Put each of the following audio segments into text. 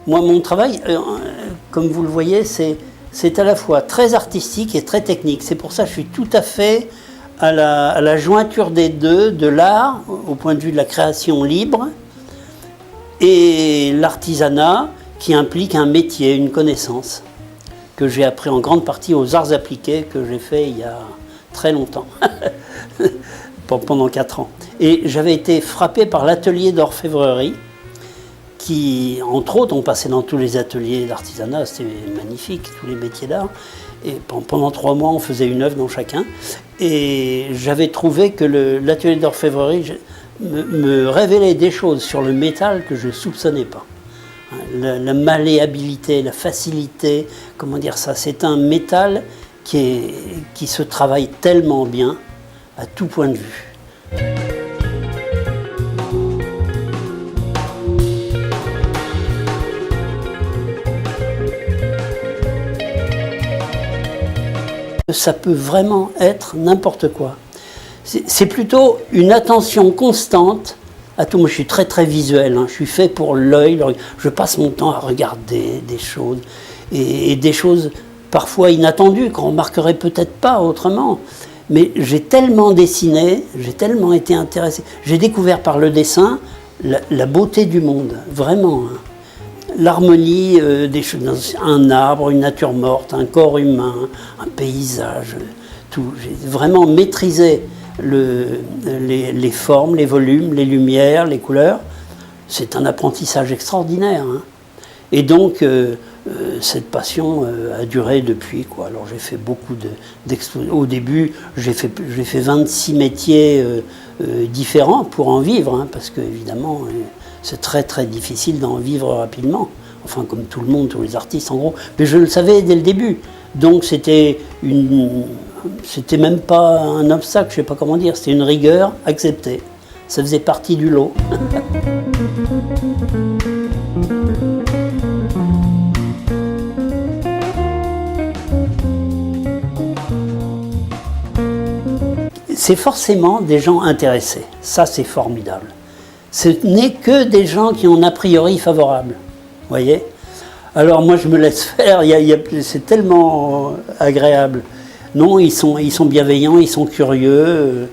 Moi, mon travail, comme vous le voyez, c'est à la fois très artistique et très technique. C'est pour ça que je suis tout à fait à la jointure des deux, de l'art, au point de vue de la création libre, et l'artisanat, qui implique un métier, une connaissance, que j'ai appris en grande partie aux arts appliqués, que j'ai fait il y a très longtemps, pendant 4 ans. Et j'avais été frappé par l'atelier d'orfèvrerie, qui, entre autres, ont passé dans tous les ateliers d'artisanat, c'était magnifique, tous les métiers d'art. Et pendant 3 mois, on faisait une œuvre dans chacun. Et j'avais trouvé que l'atelier d'orfèvrerie me révélait des choses sur le métal que je ne soupçonnais pas. La malléabilité, la facilité, comment dire ça, c'est un métal qui se travaille tellement bien à tout point de vue. Ça peut vraiment être n'importe quoi. C'est plutôt une attention constante à tout. Moi, je suis très très visuel, hein. Je suis fait pour l'œil. Je passe mon temps à regarder des choses, et des choses parfois inattendues, qu'on ne remarquerait peut-être pas autrement. Mais j'ai tellement dessiné, j'ai tellement été intéressé. J'ai découvert par le dessin la beauté du monde, vraiment. Hein. L'harmonie des choses, un arbre, une nature morte, un corps humain, un paysage, tout. J'ai vraiment maîtrisé les formes, les volumes, les lumières, les couleurs. C'est un apprentissage extraordinaire. Hein. Et donc, cette passion a duré depuis, quoi. Alors j'ai fait beaucoup d'expositions. Au début, j'ai fait 26 métiers différents pour en vivre, hein, parce que évidemment, c'est très très difficile d'en vivre rapidement. Enfin, comme tout le monde, tous les artistes en gros. Mais je le savais dès le début. Donc c'était même pas un obstacle, je sais pas comment dire, c'était une rigueur acceptée. Ça faisait partie du lot. C'est forcément des gens intéressés. Ça, c'est formidable. Ce n'est que des gens qui ont un a priori favorable. Vous voyez ? Alors moi, je me laisse faire. C'est tellement agréable. Non, ils sont bienveillants, ils sont curieux,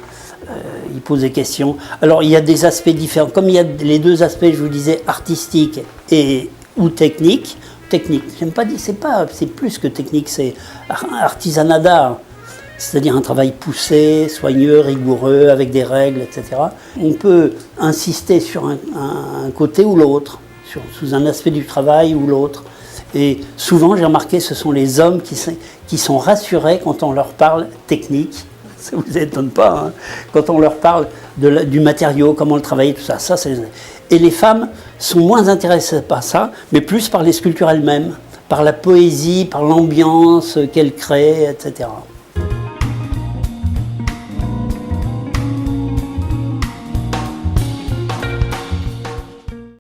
ils posent des questions. Alors il y a des aspects différents. Comme il y a les deux aspects, je vous disais, artistiques ou techniques. Technique, j'aime pas dire, c'est plus que technique, c'est artisanat d'art. C'est-à-dire un travail poussé, soigneux, rigoureux, avec des règles, etc. On peut insister sur un côté ou l'autre, sous un aspect du travail ou l'autre. Et souvent, j'ai remarqué, ce sont les hommes qui sont rassurés quand on leur parle technique. Ça ne vous étonne pas, hein, quand on leur parle du matériau, comment le travailler, tout ça. Et les femmes sont moins intéressées par ça, mais plus par les sculptures elles-mêmes, par la poésie, par l'ambiance qu'elles créent, etc.